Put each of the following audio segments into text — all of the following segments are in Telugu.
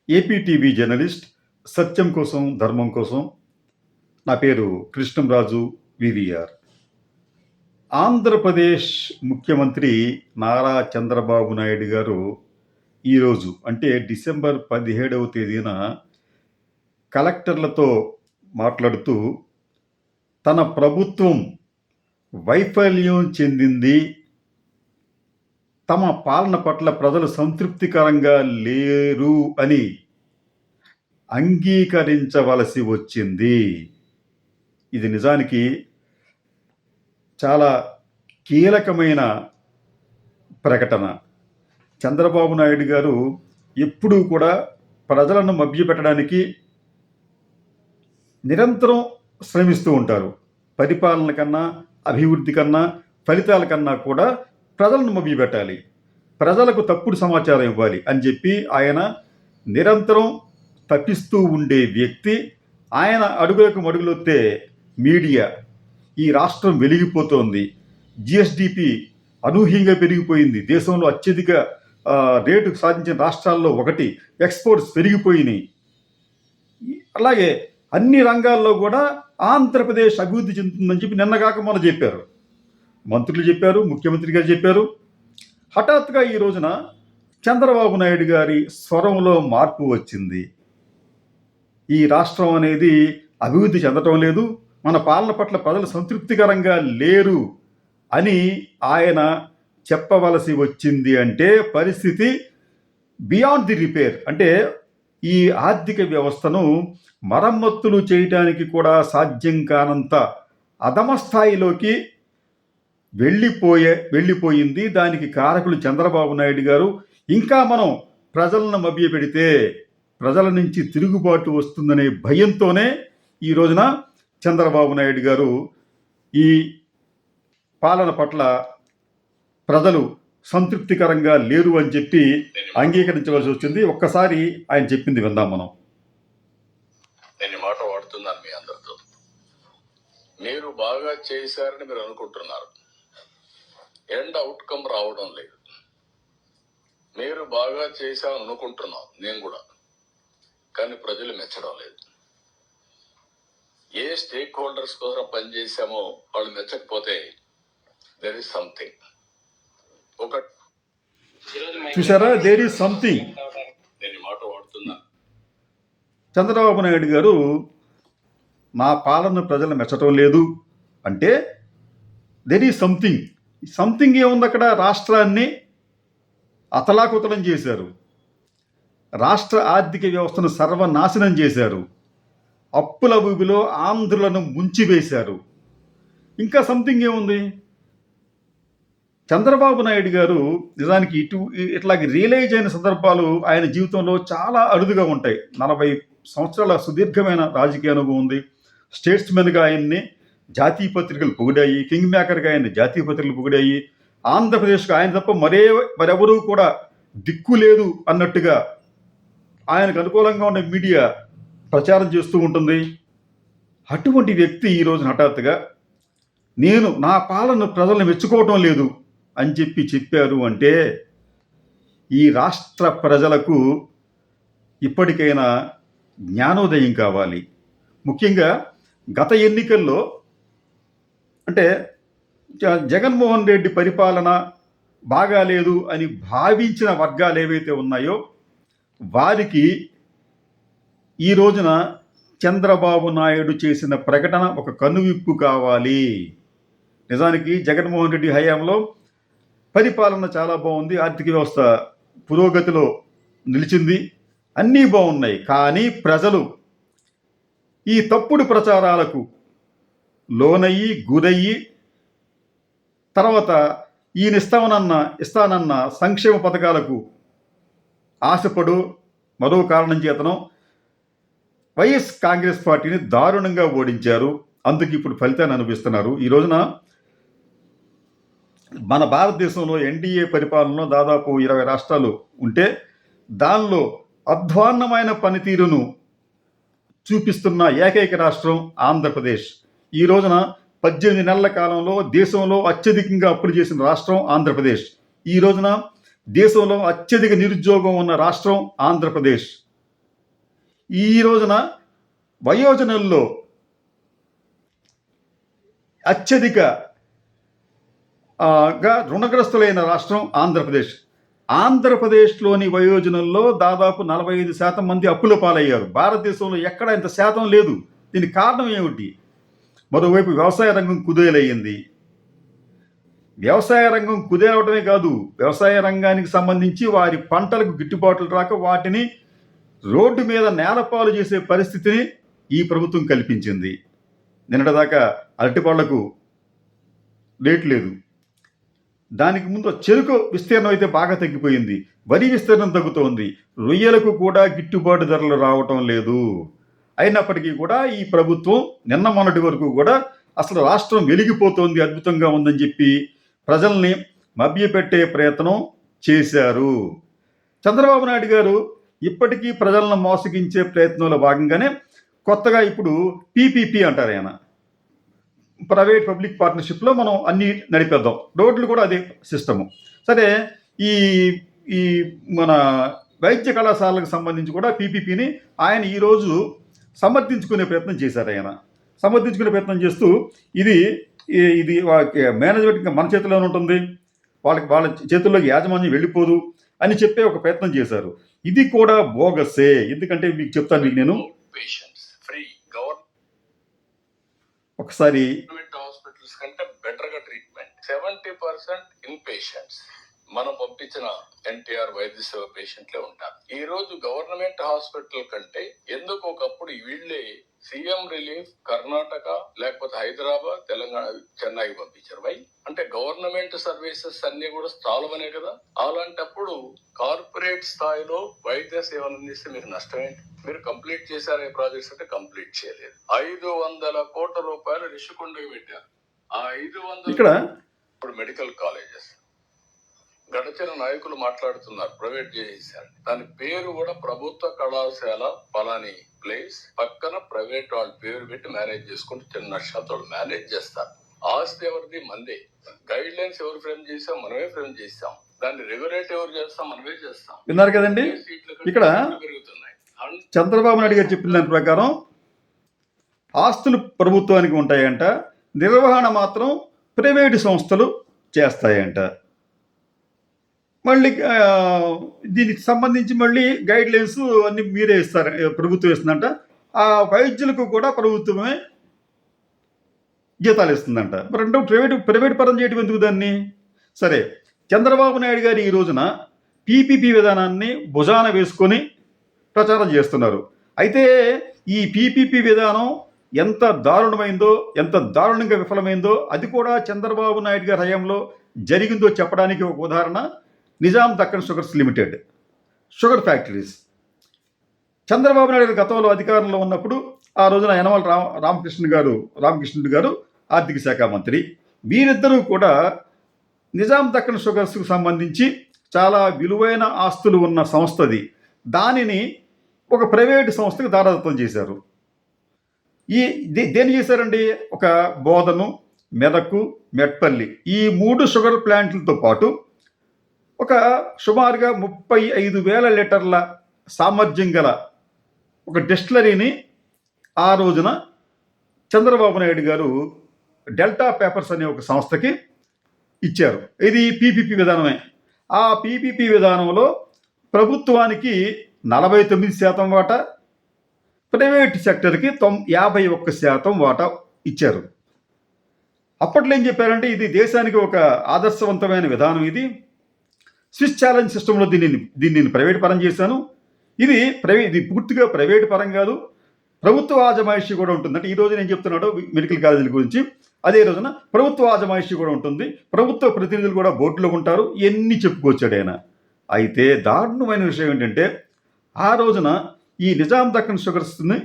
ఏపీ టీవీ జర్నలిస్ట్, సత్యం కోసం ధర్మం కోసం. నా పేరు కృష్ణంరాజు వివిఆర్. ఆంధ్రప్రదేశ్ ముఖ్యమంత్రి నారా చంద్రబాబు నాయుడు గారు ఈరోజు అంటే డిసెంబర్ 17వ తేదీన కలెక్టర్లతో మాట్లాడుతూ తన ప్రభుత్వం వైఫల్యం చెందింది, తమ పాలన పట్ల ప్రజలు సంతృప్తికరంగా లేరు అని అంగీకరించవలసి వచ్చింది. ఇది నిజానికి చాలా కీలకమైన ప్రకటన. చంద్రబాబు నాయుడు గారు ఎప్పుడూ కూడా ప్రజలను మభ్యపెట్టడానికి నిరంతరం శ్రమిస్తూ ఉంటారు. పరిపాలన కన్నా, అభివృద్ధి కన్నా, ఫలితాల కన్నా కూడా ప్రజలను మభ్యపెట్టాలి, ప్రజలకు తప్పుడు సమాచారం ఇవ్వాలి అని చెప్పి ఆయన నిరంతరం తప్పిస్తూ ఉండే వ్యక్తి. ఆయన అడుగులకు మడుగులొత్తే మీడియా ఈ రాష్ట్రం వెలిగిపోతోంది. జిఎస్డిపి అనూహ్యంగా పెరిగిపోయింది. దేశంలో అత్యధిక రేటు సాధించిన రాష్ట్రాల్లో ఒకటి. ఎక్స్పోర్ట్స్ పెరిగిపోయినాయి. అలాగే అన్ని రంగాల్లో కూడా ఆంధ్రప్రదేశ్ అభివృద్ధి చెందుతుందని చెప్పి నిన్నగాక మొన్న చెప్పారు, మంత్రులు చెప్పారు, ముఖ్యమంత్రి గారు చెప్పారు. హఠాత్తుగా ఈ రోజున చంద్రబాబు నాయుడు గారి స్వరంలో మార్పు వచ్చింది. ఈ రాష్ట్రం అనేది అభివృద్ధి చెందటం లేదు, మన పాలన పట్ల ప్రజలు సంతృప్తికరంగా లేరు అని ఆయన చెప్పవలసి వచ్చింది. అంటే పరిస్థితి బియాండ్ ది రిపేర్. అంటే ఈ ఆర్థిక వ్యవస్థను మరమ్మతులు చేయటానికి కూడా సాధ్యం కానంత అధమ స్థాయిలోకి వెళ్ళిపోయింది. దానికి కారకులు చంద్రబాబు నాయుడు గారు. ఇంకా మనం ప్రజలను మభ్యపెడితే ప్రజల నుంచి తిరుగుబాటు వస్తుందనే భయంతోనే ఈ రోజున చంద్రబాబు నాయుడు గారు ఈ పాలన పట్ల ప్రజలు సంతృప్తికరంగా లేరు అని చెప్పి అంగీకరించవలసి వచ్చింది. ఒక్కసారి ఆయన చెప్పింది విందాం మనం. నేను మాట వాడుతున్నాను మీ అందరితో. మీరు బాగా చేశారని మీరు అనుకుంటున్నారు, ఎండ్ అవుట్కమ్ రావడం లేదు. మీరు బాగా చేశామని అనుకుంటున్నాం, నేను కూడా, కానీ ప్రజలు మెచ్చడం లేదు. ఏ స్టేక్ హోల్డర్స్ కోసం పనిచేశామో వాళ్ళు మెచ్చకపోతే దెర్ ఇస్ సంథింగ్. చూసారా, దేర్ ఈజ్ సంథింగ్. నేను మాట వాడుతున్నా. చంద్రబాబు నాయుడు గారు నా పాలన ప్రజలు మెచ్చటం లేదు అంటే దెర్ ఈజ్ సంథింగ్. సంథింగ్ ఏముంది అక్కడ? రాష్ట్రాన్ని అతలాకుతలం చేశారు, రాష్ట్ర ఆర్థిక వ్యవస్థను సర్వనాశనం చేశారు, అప్పుల ఊబిలో ఆంధ్రులను ముంచివేశారు. ఇంకా సంథింగ్ ఏముంది? చంద్రబాబు నాయుడు గారు నిజానికి ఇట్లాగే రియలైజ్ అయిన సందర్భాలు ఆయన జీవితంలో చాలా అరుదుగా ఉంటాయి. 40 సంవత్సరాల సుదీర్ఘమైన రాజకీయ అనుభవం ఉంది. స్టేట్స్మెన్గా ఆయన్ని జాతీయ పత్రికలు పొగిడాయి, కింగ్ మేకర్గా ఆయన్ని జాతీయ పత్రికలు పొగిడాయి. ఆంధ్రప్రదేశ్కు ఆయన తప్ప మరెవరూ కూడా దిక్కు లేదు అన్నట్టుగా ఆయనకు అనుకూలంగా ఉండే మీడియా ప్రచారం చేస్తూ ఉంటుంది. అటువంటి వ్యక్తి ఈరోజు హఠాత్తుగా నేను నా పాలన ప్రజలను మెచ్చుకోవటం లేదు అని చెప్పారు అంటే ఈ రాష్ట్ర ప్రజలకు ఇప్పటికైనా జ్ఞానోదయం కావాలి. ముఖ్యంగా గత ఎన్నికల్లో అంటే జగన్మోహన్ రెడ్డి పరిపాలన బాగాలేదు అని భావించిన వర్గాలు ఏవైతే ఉన్నాయో వారికి ఈ రోజున చంద్రబాబు నాయుడు చేసిన ప్రకటన ఒక కనువిప్పు కావాలి. నిజానికి జగన్మోహన్ రెడ్డి హయాంలో పరిపాలన చాలా బాగుంది, ఆర్థిక వ్యవస్థ పురోగతిలో నిలిచింది, అన్నీ బాగున్నాయి. కానీ ప్రజలు ఈ తప్పుడు ప్రచారాలకు లోనయ్యి గురయ్యి తర్వాత ఈయన ఇస్తానన్న సంక్షేమ పథకాలకు ఆశపడు మరో కారణం చేతనం వైఎస్ కాంగ్రెస్ పార్టీని దారుణంగా ఓడించారు. అందుకు ఇప్పుడు ఫలితాన్ని అనుభవిస్తున్నారు. ఈ రోజున మన భారతదేశంలో ఎన్డీఏ పరిపాలనలో దాదాపు 20 రాష్ట్రాలు ఉంటే దానిలో అధ్వాన్నమైన పనితీరును చూపిస్తున్న ఏకైక రాష్ట్రం ఆంధ్రప్రదేశ్. ఈ రోజున 18 నెలల కాలంలో దేశంలో అత్యధికంగా అప్పులు చేసిన రాష్ట్రం ఆంధ్రప్రదేశ్. ఈ రోజున దేశంలో అత్యధిక నిరుద్యోగం ఉన్న రాష్ట్రం ఆంధ్రప్రదేశ్. ఈ రోజున వయోజనుల్లో అత్యధిక గా రుణగ్రస్తులైన రాష్ట్రం ఆంధ్రప్రదేశ్. ఆంధ్రప్రదేశ్లోని వయోజనుల్లో దాదాపు 45% మంది అప్పుల పాలయ్యారు. భారతదేశంలో ఎక్కడ ఇంత శాతం లేదు. దీనికి కారణం ఏమిటి? మరోవైపు వ్యవసాయ రంగం కుదేలయ్యింది. వ్యవసాయ రంగం కుదేలవడమే కాదు, వ్యవసాయ రంగానికి సంబంధించి వారి పంటలకు గిట్టుబాట్లు రాక వాటిని రోడ్డు మీద నేలపాలు చేసే పరిస్థితిని ఈ ప్రభుత్వం కల్పించింది. నిన్నటిదాకా అరటిపళ్లకు రేటు లేదు. దానికి ముందు చెరుకు విస్తీర్ణం అయితే బాగా తగ్గిపోయింది. వరి విస్తీర్ణం తగ్గుతోంది. రొయ్యలకు కూడా గిట్టుబాటు ధరలు రావటం లేదు. అయినప్పటికీ కూడా ఈ ప్రభుత్వం నిన్న మొన్నటి వరకు కూడా అసలు రాష్ట్రం వెలిగిపోతోంది, అద్భుతంగా ఉందని చెప్పి ప్రజల్ని మభ్యపెట్టే ప్రయత్నం చేశారు. చంద్రబాబు నాయుడు గారు ఇప్పటికీ ప్రజలను మోసగించే ప్రయత్నంలో భాగంగానే కొత్తగా ఇప్పుడు పీపీపీ అంటారు ఆయన, ప్రైవేట్ పబ్లిక్ పార్ట్నర్షిప్లో మనం అన్నీ నడిపేద్దాం, రోడ్లు కూడా అదే సిస్టము. సరే, ఈ ఈ మన వైద్య కళాశాలకు సంబంధించి కూడా పీపీపీని ఆయన ఈరోజు సమర్థించుకునే ప్రయత్నం చేశారు. ఆయన సమర్థించుకునే ప్రయత్నం చేస్తూ ఇది ఇది మేనేజ్మెంట్ ఇంకా మన చేతిలోనే ఉంటుంది, వాళ్ళ చేతుల్లోకి యాజమాన్యం వెళ్ళిపోదు అని చెప్పే ఒక ప్రయత్నం చేశారు. ఇది కూడా బోగసే. ఎందుకంటే మీకు చెప్తాను, మీకు నేను ఫ్రీ ఒకసారి గవర్నమెంట్ హాస్పిటల్స్ కంటే బెటర్ గా ట్రీట్మెంట్. 70% ఇన్ పేషెంట్స్ మనం పంపించిన ఎన్టీఆర్ వైద్య సేవ పేషెంట్లే ఉంటారు. ఈ రోజు గవర్నమెంట్ హాస్పిటల్ కంటే ఎందుకు ఒకప్పుడు వీళ్ళే సీఎం రిలీఫ్ కర్ణాటక లేకపోతే హైదరాబాద్, తెలంగాణ, చెన్నైకి పంపించారు. వై అంటే గవర్నమెంట్ సర్వీసెస్ అన్ని కూడా స్థాలమనే కదా. అలాంటప్పుడు కార్పొరేట్ స్థాయిలో వైద్య సేవలు అందిస్తే మీకు నష్టం ఏంటి? మీరు కంప్లీట్ చేశారు ఏ ప్రాజెక్ట్స్ అంటే కంప్లీట్ చేయలేదు. 500 కోట్ల రూపాయలు రిషికొండకు పెట్టారు. ఆ 500 ఇక్కడ ఇప్పుడు మెడికల్ కాలేజెస్ గడచిన నాయకులు మాట్లాడుతున్నారు, ప్రైవేట్ చేసేసారు. దాని పేరు కూడా ప్రభుత్వ కళాశాల పలాని ప్లేస్ పక్కన ప్రైవేట్ వాళ్ళ పేరు పెట్టి మేనేజ్ చేసుకుంటూ చిన్న నష్టాలతో మేనేజ్ చేస్తారు. ఆస్తి ఎవరిది? మందే. గైడ్ లైన్స్ ఎవరు ఫ్రేమ్ చేసాం? మనమే ఫ్రేమ్ చేసాం. దాన్ని రెగ్యులేట్ ఎవరు చేస్తాం? మనమే చేస్తాం. విన్నారు కదండి, ఇక్కడ పెరుగుతున్నాయి. చంద్రబాబు నాయుడు గారు చెప్పిన దాని ప్రకారం ఆస్తులు ప్రభుత్వానికి ఉంటాయంట, నిర్వహణ మాత్రం ప్రైవేటు సంస్థలు చేస్తాయంట. మళ్ళీ దీనికి సంబంధించి మళ్ళీ గైడ్ లైన్స్ అన్ని మీరే ఇస్తారు, ప్రభుత్వం ఇస్తుందంట. ఆ వైద్యులకు కూడా ప్రభుత్వమే జీతాలు ఇస్తుందంట. మరి రెండు ప్రైవేట్ పరం చేయడం ఎందుకు దాన్ని? సరే, చంద్రబాబు నాయుడు గారు ఈ రోజున పీపీపీ విధానాన్ని భుజాన వేసుకొని ప్రచారం చేస్తున్నారు. అయితే ఈ పీపీపీ విధానం ఎంత దారుణమైందో, ఎంత దారుణంగా విఫలమైందో అది కూడా చంద్రబాబు నాయుడు గారి హయాంలో జరిగిందో చెప్పడానికి ఒక ఉదాహరణ Nizam Deccan sugars limited, sugar factories. Chandrababu Naidu గతంలో అధికారంలో ఉన్నప్పుడు ఆ రోజున యనమల రామకృష్ణుడు గారు ఆర్థిక శాఖ మంత్రి. వీరిద్దరూ కూడా నిజాం దక్కన్ షుగర్స్కు సంబంధించి చాలా విలువైన ఆస్తులు ఉన్న సంస్థది. దానిని ఒక ప్రైవేటు సంస్థకు దారాదత్తం చేశారు. దేన్ని చేశారండి? ఒక బోధను, మెదకు, మెట్పల్లి ఈ 3 షుగర్ ప్లాంట్లతో పాటు ఒక సుమారుగా 35,000 లీటర్ల సామర్థ్యం గల ఒక డిస్టిలరీని ఆ రోజున చంద్రబాబు నాయుడు గారు డెల్టా పేపర్స్ అనే ఒక సంస్థకి ఇచ్చారు. ఇది పీపీపీ విధానమే. ఆ పీపీపీ విధానంలో ప్రభుత్వానికి 49% వాటా, ప్రైవేట్ సెక్టర్కి 51% వాటా ఇచ్చారు. అప్పట్లో ఏం చెప్పారంటే ఇది దేశానికి ఒక ఆదర్శవంతమైన విధానం, ఇది స్విస్ ఛాలెంజ్ సిస్టంలో దీన్ని ప్రైవేట్ పరం చేశాను, ఇది పూర్తిగా ప్రైవేట్ పరం కాదు, ప్రభుత్వ ఆజమాయిషీ కూడా ఉంటుంది. అంటే ఈ రోజు నేను చెప్తున్నాడు మెడికల్ కాలేజీల గురించి, అదే రోజున ప్రభుత్వ ఆజమాయిషీ కూడా ఉంటుంది, ప్రభుత్వ ప్రతినిధులు కూడా బోర్డులో ఉంటారు, ఇవన్నీ చెప్పుకొచ్చాడు ఆయన. అయితే దారుణమైన విషయం ఏంటంటే ఆ రోజున ఈ నిజాం దక్కన్ షుగర్స్ని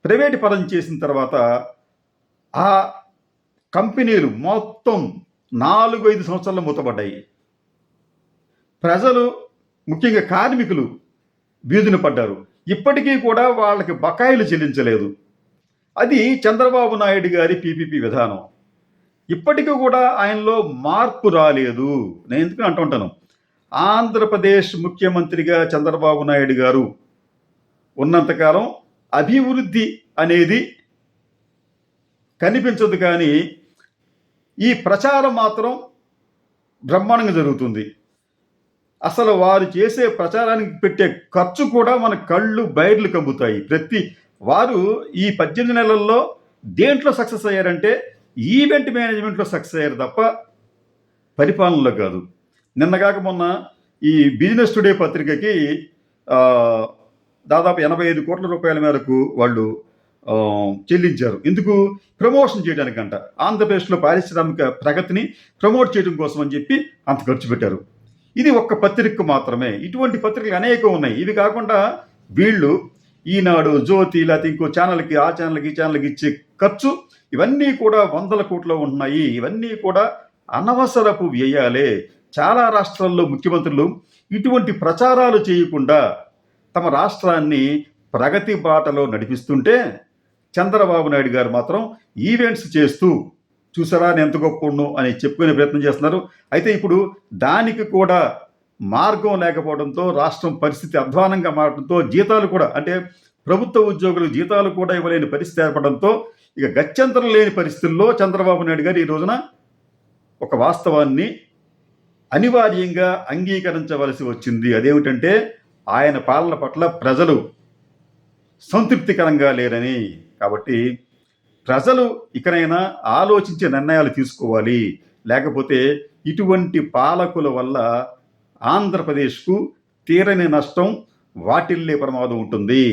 ప్రైవేట్ పరం చేసిన తర్వాత ఆ కంపెనీలు మొత్తం 4-5 సంవత్సరాలు మూతపడ్డాయి. ప్రజలు, ముఖ్యంగా కార్మికులు వీధిన పడ్డారు. ఇప్పటికీ కూడా వాళ్ళకి బకాయిలు చెల్లించలేదు. అది చంద్రబాబు నాయుడు గారి పీపీపీ విధానం. ఇప్పటికీ కూడా ఆయనలో మార్పు రాలేదు. నేను ఎందుకు అంటుంటాను, ఆంధ్రప్రదేశ్ ముఖ్యమంత్రిగా చంద్రబాబు నాయుడు గారు ఉన్నంతకాలం అభివృద్ధి అనేది కనిపించదు, కానీ ఈ ప్రచారం మాత్రం బ్రహ్మాండంగా జరుగుతుంది. అసలు వారు చేసే ప్రచారానికి పెట్టే ఖర్చు కూడా మన కళ్ళు బయర్లు కమ్ముతాయి. ప్రతి వారు ఈ 18 నెలల్లో దేంట్లో సక్సెస్ అయ్యారంటే ఈవెంట్ మేనేజ్మెంట్లో సక్సెస్ అయ్యారు తప్ప పరిపాలనలో కాదు. నిన్నగాక మొన్న ఈ బిజినెస్ టుడే పత్రికకి దాదాపు 85 కోట్ల రూపాయల మేరకు వాళ్ళు చెల్లించారు. ఎందుకు? ప్రమోషన్ చేయడానికంట. ఆంధ్రప్రదేశ్లో పారిశ్రామిక ప్రగతిని ప్రమోట్ చేయడం కోసం అని చెప్పి అంత ఖర్చు పెట్టారు. ఇది ఒక్క పత్రికకు మాత్రమే. ఇటువంటి పత్రికలు అనేకం ఉన్నాయి. ఇవి కాకుండా వీళ్ళు ఈనాడు, జ్యోతి, లేకపోతే ఇంకో ఛానల్కి, ఆ ఛానల్కి, ఈ ఛానల్కి ఇచ్చే ఖర్చు ఇవన్నీ కూడా 100ల కోట్లు ఉంటున్నాయి. ఇవన్నీ కూడా అనవసరపు వ్యయాలే. చాలా రాష్ట్రాల్లో ముఖ్యమంత్రులు ఇటువంటి ప్రచారాలు చేయకుండా తమ రాష్ట్రాన్ని ప్రగతి బాటలో నడిపిస్తుంటే చంద్రబాబు నాయుడు గారు మాత్రం ఈవెంట్స్ చేస్తూ చూసారా నేను ఎంత గొప్పను అని చెప్పుకునే ప్రయత్నం చేస్తున్నారు. అయితే ఇప్పుడు దానికి కూడా మార్గం లేకపోవడంతో, రాష్ట్రం పరిస్థితి అధ్వానంగా మారడంతో, జీతాలు కూడా అంటే ప్రభుత్వ ఉద్యోగులకు జీతాలు కూడా ఇవ్వలేని పరిస్థితి ఏర్పడంతో ఇక గత్యంతరం లేని పరిస్థితుల్లో చంద్రబాబు నాయుడు గారు ఈ రోజున ఒక వాస్తవాన్ని అనివార్యంగా అంగీకరించవలసి వచ్చింది. అదేమిటంటే ఆయన పాలన పట్ల ప్రజలు సంతృప్తికరంగా లేరని. కాబట్టి ప్రజలు ఇకనైనా ఆలోచించే నిర్ణయాలు తీసుకోవాలి. లేకపోతే ఇటువంటి పాలకుల వల్ల ఆంధ్రప్రదేశ్కు తీరని నష్టం వాటిల్లే ప్రమాదం ఉంటుంది.